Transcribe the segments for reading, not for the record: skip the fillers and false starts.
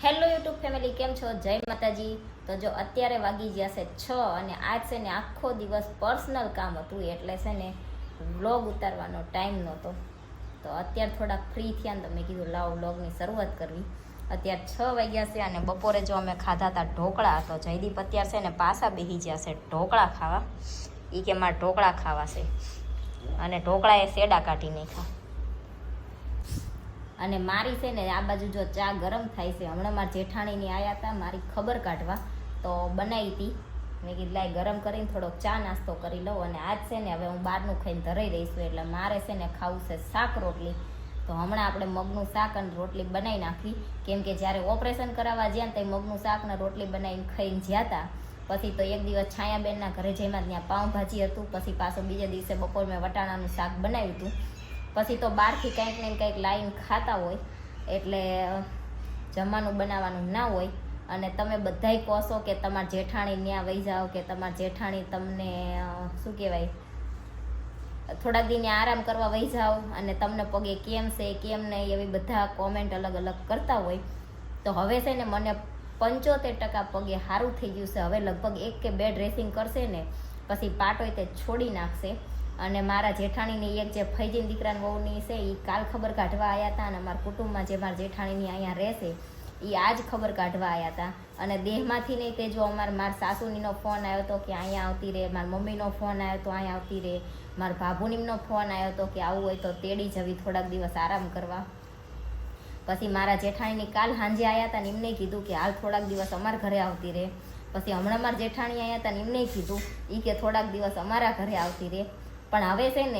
Hello YouTube family, કેમ છો? જય માતાજી. તો જો અત્યારે વાગી ગયા છે 6 અને આજ છે ને આખો દિવસ પર્સનલ કામ હતું, એટલે છે ને વ્લોગ ઉતારવાનો ટાઈમ નહોતો. તો અત્યારે થોડાક ફ્રી થયા ને તો મેં કીધું લાવ વ્લોગની શરૂઆત કરવી. અત્યારે 6 વાગ્યા છે અને બપોરે જો અમે ખાધા હતા ઢોકળા. તો જયદીપ અત્યારે છે ને પાછા બેસી ગયા છે ઢોકળા ખાવા. એ કે મારે ઢોકળા ખાવા છે અને ઢોકળા એ સેડા કાઢી નાખ્યા. અને મારી છે ને આ બાજુ જો ચા ગરમ થાય છે. હમણાં મારા જેઠાણીની આયા હતા મારી ખબર કાઢવા, તો બનાવી હતી. મેં કીધું લાય ગરમ કરીને થોડોક ચા નાસ્તો કરી લઉં. અને આજ છે ને હવે હું બહારનું ખાઈને ધરાઈ રહીશું, એટલે મારે છે ને ખાવું છે શાક રોટલી. તો હમણાં આપણે મગનું શાક અને રોટલી બનાવી નાખવી, કેમ કે જ્યારે ઓપરેશન કરાવવા ગયા ને તો મગનું શાક ને રોટલી બનાવીને ખાઈને જ્યાં હતા. પછી તો એક દિવસ છાયાબેનના ઘરે જઈમાં ત્યાં પાઉંભાજી હતું. પછી પાછો બીજા દિવસે બપોર મેં વટાણાનું શાક બનાવ્યું હતું. પછી તો બહારથી કંઈક ને કંઈક લાવીને ખાતા હોય, એટલે જમવાનું બનાવવાનું ના હોય. અને તમે બધાય કહો છો કે તમારા જેઠાણી ત્યાં વહી જાઓ, કે તમારા જેઠાણી તમને શું કહેવાય થોડાક દી આરામ કરવા વહી જાઓ, અને તમને પગે કેમ છે કેમ નહીં એવી બધા કોમેન્ટ અલગ અલગ કરતા હોય. તો હવે છે ને મને 75% પગે સારું થઈ ગયું છે. હવે લગભગ 1 કે 2 ડ્રેસિંગ કરશે ને પછી પાટોય તે છોડી નાખશે. અને મારા જેઠાણીની એક જે ફૈજીન દીકરાની વહુની છે એ કાલ ખબર કાઢવા આવ્યા હતા. અને અમારા કુટુંબમાં જે મારા જેઠાણીની અહીંયા રહેશે એ આજ ખબર કાઢવા આવ્યા હતા. અને દેહમાંથી નહીં તે જો મારા સાસુનીનો ફોન આવ્યો હતો કે અહીંયા આવતી રહે, મારા મમ્મીનો ફોન આવ્યો હતો અહીંયા આવતી રહે, મારા ભાભુનીનો ફોન આવ્યો હતો કે આવું હોય તો તેડી જવી થોડાક દિવસ આરામ કરવા. પછી મારા જેઠાણીની કાલ સાંજે આવ્યા હતા ને એમને કીધું કે હાલ થોડાક દિવસ અમારા ઘરે આવતી રહે. પછી હમણાં મારા જેઠાણી આવ્યા હતા ને એમને કીધું એ કે થોડાક દિવસ અમારા ઘરે આવતી રહે. પણ હવે છે ને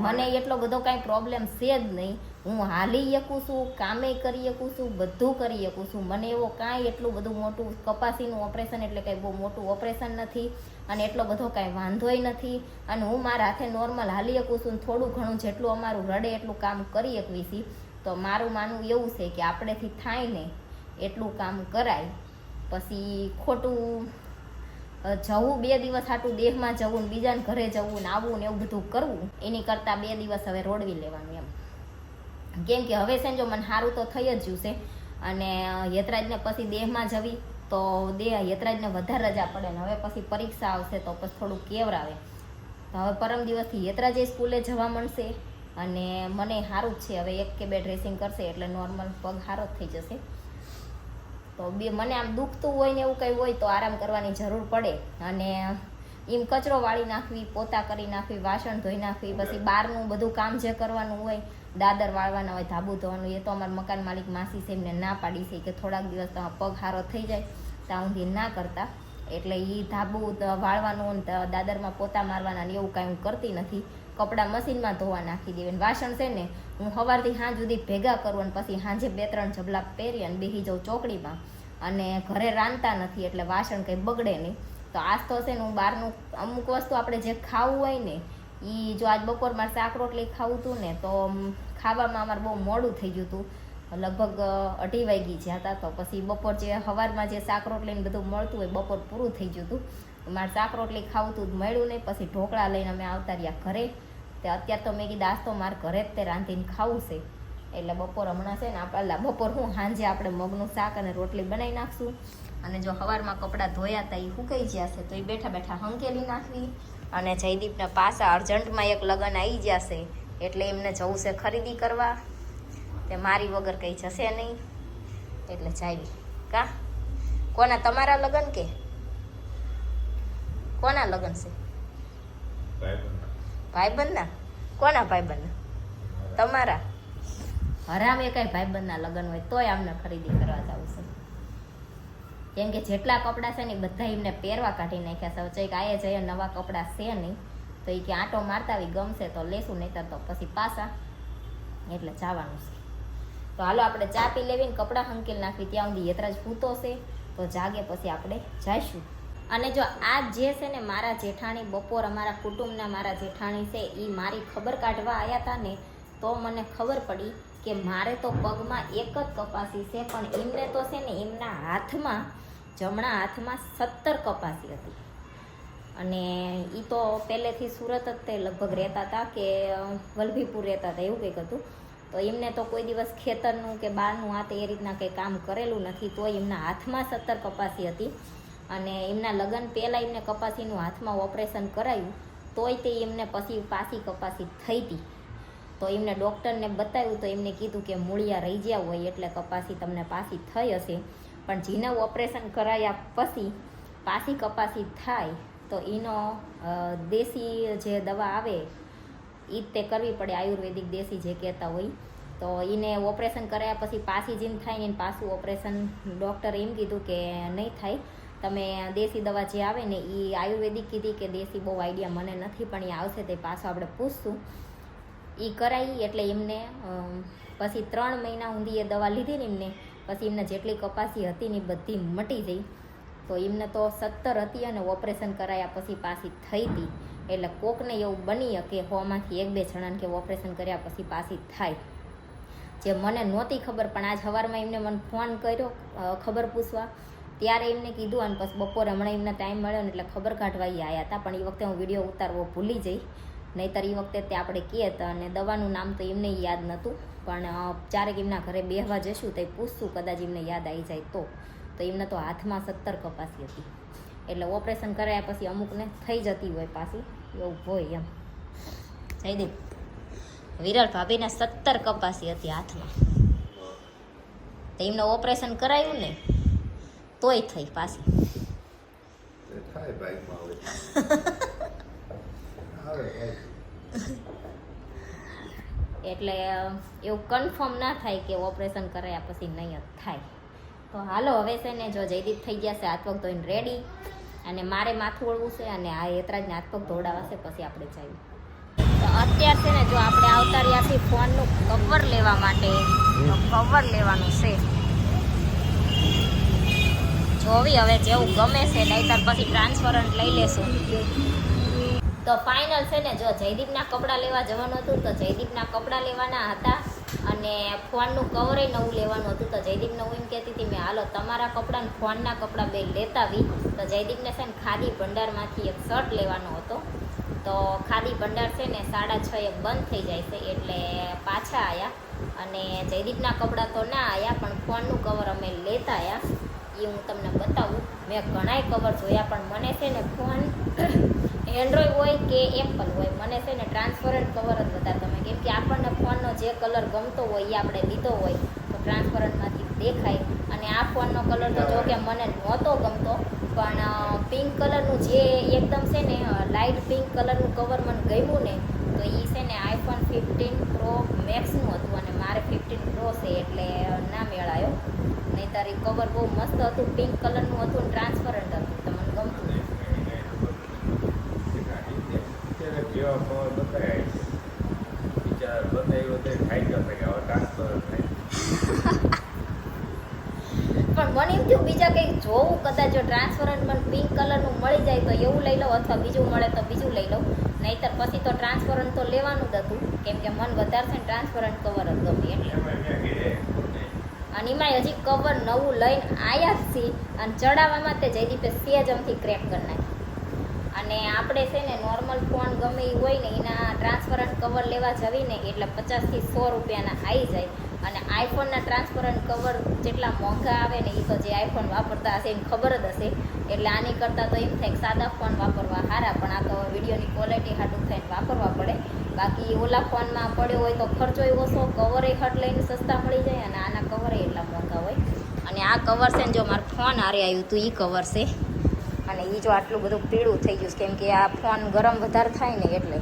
મને એટલો બધો કાંઈ પ્રોબ્લેમ છે જ નહીં. હું હાલી શકું છું, કામે કરી શકું છું, બધું કરી શકું છું. મને એવો કાંઈ એટલું બધું મોટું કપાસીનું ઓપરેશન એટલે કંઈ બહુ મોટું ઓપરેશન નથી, અને એટલો બધો કાંઈ વાંધોય નથી. અને હું મારા હાથે નોર્મલ હાલી શકું છું, થોડું ઘણું જેટલું અમારું રડે એટલું કામ કરી શકવી છીએ. તો મારું માનવું એવું છે કે આપણેથી થાય ને એટલું કામ કરાય. પછી ખોટું જવું 2 દિવસ હાટું દેહમાં જવું ને બીજાને ઘરે જવું ને આવવું ને એવું બધું કરવું એની કરતાં 2 દિવસ હવે રોડવી લેવાનું એમ. કેમ કે હવે છે ને જો મને સારું તો થઈ જ ગયું છે. અને યતરાજને પછી દેહમાં જવી તો યતરાજને વધારે રજા પડે ને હવે પછી પરીક્ષા આવશે તો પછી થોડું કેવરાવે. તો હવે પરમ દિવસથી યતરાજે સ્કૂલે જવા મળશે અને મને સારું જ છે. હવે 1 કે 2 ડ્રેસિંગ કરશે એટલે નોર્મલ પગ સારો જ થઈ જશે. તો મને આમ દુખતું હોય ને એવું કંઈ હોય તો આરામ કરવાની જરૂર પડે. અને એમ કચરો વાળી નાખવી, પોતા કરી નાખવી, વાસણ ધોઈ નાખવી, પછી બહારનું બધું કામ જે કરવાનું હોય, દાદર વાળવાના હોય, ધાબુ ધોવાનું, એ તો અમારા મકાન માલિક માસી છે એમને ના પાડી છે કે થોડાક દિવસ તમારો પગ સારો થઈ જાય ત્યાં સુધી ના કરતા. એટલે એ ધાબુ વાળવાનું, દાદરમાં પોતા મારવાના ને એવું કાંઈ હું કરતી નથી. કપડાં મશીનમાં ધોવા નાખી દેવી. વાસણ છે ને હું સવારથી સાંજ સુધી ભેગા કરું અને પછી સાંજે 2-3 ઝબલા પહેરી અને બેસી જાઉં ચોકડીમાં. અને ઘરે રાંધતા નથી એટલે વાસણ કંઈ બગડે નહીં. તો આજ તો છે ને હું બહારનું અમુક વસ્તુ આપણે જે ખાવું હોય ને એ જો આજ બપોર મારે શાક રોટલી ખાવું હતું ને તો ખાવામાં અમારે બહુ મોડું થઈ ગયું હતું. લગભગ 2:30 વાગી ગયા હતા. તો પછી બપોર જે સવારમાં જે શાક રોટલીને બધું મળતું હોય બપોર પૂરું થઈ ગયું હતું. મારે શાક રોટલી ખાવું હતું મળ્યું નહીં. પછી ઢોકળા લઈને અમે આવતા રહ્યા ઘરે. તે અત્યારે તો મેં કીધું આજ તો મારે ઘરે જ તે રાંધીને ખાવું છે. એટલે બપોર હમણાં છે ને આપણે બપોર સાંજે આપણે મગનું શાક અને રોટલી બનાવી નાખશું. અને જો સવારમાં કપડાં ધોયા હતા એ સુકાઈ ગયા છે તો એ બેઠા બેઠા હંકેલી નાખવી. અને જયદીપના પાછા અર્જન્ટમાં એક લગ્ન આવી જશે એટલે એમને જવું છે ખરીદી કરવા. તે મારી વગર કંઈ જશે નહીં એટલે જાવી. કા કોના તમારા લગ્ન કે કોના લગ્ન છે? ભાઈબંધના? કોના ભાઈબંધના? તમારા? હરામે કઈ ભાઈબંધના લગ્ન હોય તોય આમને ખરીદી કરવા જવું છે. કેમ કે જેટલા કપડાં છે ને બધા એમને પહેરવા કાઢી નાખ્યા છે. આયે જઈએ નવા કપડાં છે નહીં તો એ કે આંટો મારતા આવી ગમશે તો લેશું, નહીં તો પછી પાછા એટલે જવાનું છે. તો હાલો આપણે ચા પી લેવી ને કપડાં હંકેલ નાખવી. ત્યાં સુધી યતરાજ ભૂતો છે તો જાગે પછી આપણે જઈશું. અને જો આ જે છે ને મારા જેઠાણી બપોર અમારા કુટુંબના મારા જેઠાણી છે એ મારી ખબર કાઢવા આવ્યા હતા ને તો મને ખબર પડી કે મારે તો પગમાં એક જ કપાસી છે, પણ એમને તો છે ને એમના હાથમાં જમણા હાથમાં 17 કપાસી હતી. અને એ તો પહેલેથી સુરત જ તે લગભગ રહેતા હતા કે વલભીપુર રહેતા હતા એવું કંઈક હતું. તો એમને તો કોઈ દિવસ ખેતરનું કે બહારનું આ તે એ રીતના કંઈ કામ કરેલું નથી, તોય એમના હાથમાં 17 કપાસી હતી. અને એમના લગ્ન પહેલાં એમને કપાસીનું હાથમાં ઓપરેશન કરાયું, તોય તે એમને પછી પાછી કપાસી થઈ હતી. તો એમને ડૉક્ટરને બતાવ્યું તો એમને કીધું કે મૂળિયા રહી ગયા હોય એટલે કપાસી તમને પાછી થઈ હશે. પણ જેને ઓપરેશન કરાયા પછી પાછી કપાસી થાય તો એનો દેશી જે દવા આવે એ જ તે કરવી પડે, આયુર્વેદિક દેશી જે કહેતા હોય. તો એને ઓપરેશન કરાયા પછી પાછી જેમ થાય ને પાછું ઓપરેશન ડૉક્ટરે એમ કીધું કે નહીં થાય, તમે દેશી દવા જે આવે ને એ આયુર્વેદિક કીધી કે દેશી બહુ આઈડિયા મને નથી, પણ એ આવશે તે પાછું આપણે પૂછશું. એ કરાવી એટલે એમને પછી 3 મહિના સુધી એ દવા લીધી ને એમને પછી એમને જેટલી કપાસી હતી ને બધી મટી ગઈ. તો એમને તો 17 હતી અને ઓપરેશન કરાયા પછી પાછી થઈ હતી. એટલે કોકને એવું બની કે 100માંથી 1-2 જણાને કે ઓપરેશન કર્યા પછી પાછી થાય, જે મને નહોતી ખબર. પણ આજ સવારમાં એમને મને ફોન કર્યો ખબર પૂછવા, ત્યારે એમને કીધું. અને પછી બપોરે હમણાં એમને ટાઈમ મળ્યો ને એટલે ખબર કાઢવા એ આવ્યા હતા. પણ એ વખતે હું વિડીયો ઉતારવો ભૂલી જઈ, નહીંતર એ વખતે તે આપણે કહીએ હતા. અને દવાનું નામ તો એમને યાદ નહોતું, પણ ચારેક એમના ઘરે બેહવા જઈશું તો પૂછશું, કદાચ એમને યાદ આવી જાય તો એમને તો હાથમાં 17 કપાસી હતી. એટલે ઓપરેશન કરાયા પછી અમુકને થઈ જતી હોય પાછી, એવું હોય એમ. જયદીપ, વિરલ ભાભીને 17 કપાસી હતી હાથમાં, તો એમને ઓપરેશન કરાયું ને તોય થઈ પાછી. એટલે એવું કન્ફર્મ ના થાય કે ઓપરેશન કરાયા પછી નહીં જ થાય. તો હાલો હવે છે ને, જો જયદીપ થઈ ગયા છે હાથ પગ ધોઈને રેડી, અને મારે માથું ઓળવું છે અને આ હેતરાજને હાથ પગ ધોવડાવશે પછી આપણે જઈએ. તો અત્યારે છે ને, જો આપણે આવતા રહ્યાથી ફોનનું કવર લેવા માટે, કવર લેવાનું છે. જોવી હવે જેવું ગમે છે, નહીંતર પછી ટ્રાન્સફરન્ટ લઈ લેશું. તો ફાઇનલ છે ને, જો જયદીપના કપડાં લેવા જવાનું હતું તો જયદીપના કપડાં લેવાના હતા, અને ફોનનું કવરે નવું લેવાનું હતું. તો જયદીપને હું એમ કહેતી હતી મેં, હાલો તમારા કપડાં ને ફોનના કપડાં બે લેતા આવી. તો જયદીપને છે ને ખાદી ભંડારમાંથી એક શર્ટ લેવાનો હતો. તો ખાદી ભંડાર છે ને 6:30 બંધ થઈ જાય છે, એટલે પાછા આવ્યા. અને જયદીપના કપડાં તો ના આવ્યા, પણ ફોનનું કવર અમે લેતા આવ્યા. એ હું તમને બતાવું. મેં ઘણાય કવર જોયા, પણ મને છે ને ફોન એન્ડ્રોઈડ હોય કે એપલ હોય, મને છે ને ટ્રાન્સપરન્ટ કવર જ વધારે ગમે. કેમ કે આપણને ફોનનો જે કલર ગમતો હોય એ આપણે લીધો હોય તો ટ્રાન્સપરન્ટમાંથી દેખાય. અને આ ફોનનો કલર તો જો કે મને નહોતો ગમતો, પણ પિંક કલરનું જે એકદમ છે ને લાઇટ પિંક કલરનું કવર મને ગમ્યું ને, તો એ છે ને iPhone 15 Pro Maxનું હતું, અને મારે 15 Pro છે એટલે ના મેળાયો. નહીંતર એ કવર બહુ મસ્ત હતું, પિંક કલરનું હતું ને ટ્રાન્સપરન્ટ હતું, તો મને ગમતું. પણ મને એમ થયું બીજા કંઈક જોવું, કદાચ જો ટ્રાન્સપરન્ટ મને પિંક કલરનું મળી જાય તો એવું લઈ લઉં, અથવા બીજું મળે તો બીજું લઈ લઉં. નહીંતર પછી તો ટ્રાન્સપરન્ટ તો લેવાનું જ હતું, કેમ કે મન વધારે છે ને ટ્રાન્સપરન્ટ કવર જ ગમે એટલે. અને એમાં હજી કવર નવું લઈને આવ્યા જ છીએ, અને ચડાવવામાં તે જયદીપે સેજ અમથી ક્રેક કરી નાખી. અને આપણે છે ને નોર્મલ ફોન ગમે એ હોય ને એના ટ્રાન્સપરન્ટ કવર લેવા જવી ને એટલે 50 થી 100 રૂપિયાના આવી જાય. અને આઈફોનના ટ્રાન્સપરન્ટ કવર જેટલા મોંઘા આવે ને એ તો જે આઈફોન વાપરતા હશે એને ખબર જ હશે. એટલે આની કરતાં તો એમ થાય કે સાદા ફોન વાપરવા સારા, પણ આ તો વિડીયોની ક્વોલિટી હાટું થઈને વાપરવા પડે. બાકી ઓલા ફોનમાં પડ્યો હોય તો ખર્ચો ઓછો, કવરે હટ લઈને સસ્તા મળી જાય, અને આના કવરે એટલા મોંઘા હોય. અને આ કવર છે ને, જો મારો ફોન હારે આવ્યું હતું એ કવર છે. અને એ જો આટલું બધું પીળું થઈ ગયું કેમ કે આ ફોન ગરમ વધારે થાય ને એટલે.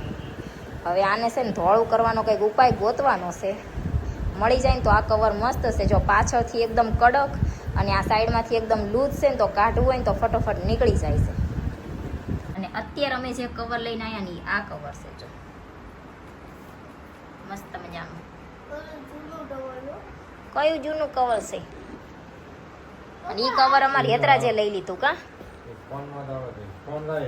હવે આને છે ને ધોળું કરવાનો કંઈક ઉપાય ગોતવાનો છે, મળી જાય ને તો આ કવર મસ્ત છે. જો પાછળથી એકદમ કડક અને આ સાઈડમાંથી એકદમ લૂઝ છે ને, તો કાઢવું હોય ને તો ફટોફટ નીકળી જાય છે. અને અત્યારે અમે જે કવર લઈને આવ્યા ને આ કવર છે, જો મસ્ત મજાનું. કયું જૂનું કવર છે? અને એ કવર અમારે હેતરાજે લઈ લીધું કા.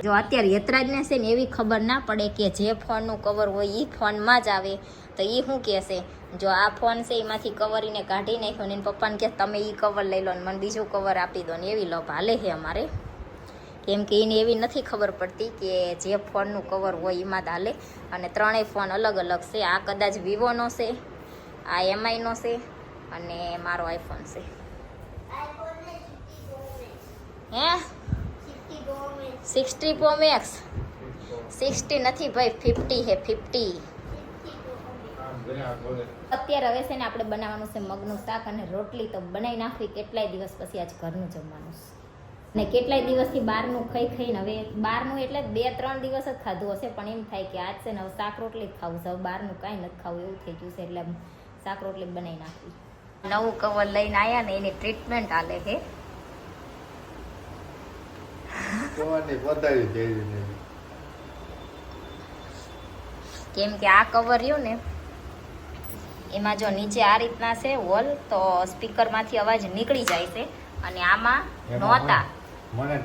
જો અત્યારે હેતરાજને છે ને એવી ખબર ના પડે કે જે ફોનનું કવર હોય એ ફોનમાં જ આવે, તો એ શું કહેશે, જો આ ફોન છે એમાંથી કવર એને કાઢી નાખ્યો ને પપ્પાને કહે તમે એ કવર લઈ લો ને મને બીજું કવર આપી દો ને, એવી લપ હાલે છે અમારે. કેમ કે એને એવી નથી ખબર પડતી કે જે ફોનનું કવર હોય એમાં જ હાલે. અને ત્રણેય ફોન અલગ અલગ છે. આ કદાચ વિવોનો છે, આ એમઆઈ નો છે અને મારો આઈફોન છે. હે 60 Pro Max 60 નથી ભાઈ 50 હે 50. અત્યારે હવે છે ને આપણે બનાવવાનું છે મગનું શાક અને રોટલી તો બનાવી નાખવી. કેટલાય દિવસ પછી આજ ઘરનું જમવાનું છે ને કેટલાય દિવસથી બહારનું ખાઈ ખાઈને હવે બહારનું એટલે 2-3 દિવસ જ ખાધું હશે પણ એમ થાય કે આજ છે ને હવે શાક રોટલી જ ખાવું છે. હવે બહારનું કાંઈ નથી ખાવું એવું થઈ ગયું છે એટલે શાક રોટલી બનાવી નાખવી. નવું કવર લઈને આવ્યા ને એની ટ્રીટમેન્ટ આલે છે. કેમ કે આ કવર રહ્યું ને એમાં જો નીચે આ રીતના છે હોલ તો સ્પીકરમાંથી અવાજ નીકળી જાય છે અને આમાં નહોતા. મને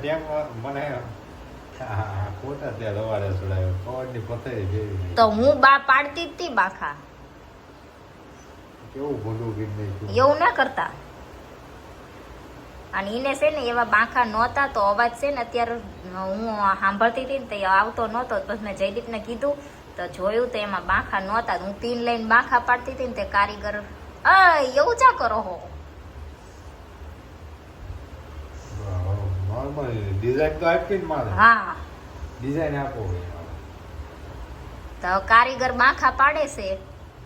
ખોટા ત્યાં રવાડે ચડાવ્યો કવરની પથારી જેવી. તો હું બા પાડતી જ તી બાખા. કેવું ભૂલું કીધું એવું ના કરતા. અને એને છે ને એવા બાંખા નહોતા તો અવાજ છે ને અત્યારે હું સાંભળતી હતી ને તો આવતો નહોતો. પછી મેં જયદીપને કીધું તો જોયું તો એમાં બાંખા નહોતા. હું પિન લઈને બાંખા પાડતી હતી ને તે કારીગર એવું ચા કરો હો. ડિઝાઇન તો આપી ને મારે. હા ડિઝાઇન આપો. તો કારીગર બાંખા પાડે છે.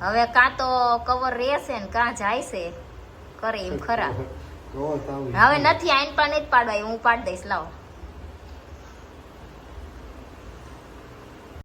હવે કાં તો કવર રહેશે ને કાં જાય છે કરે એમ ખરા. હવે નથી આઈન પણ નથી પાડવા હું પાડી દઈશ. લાવો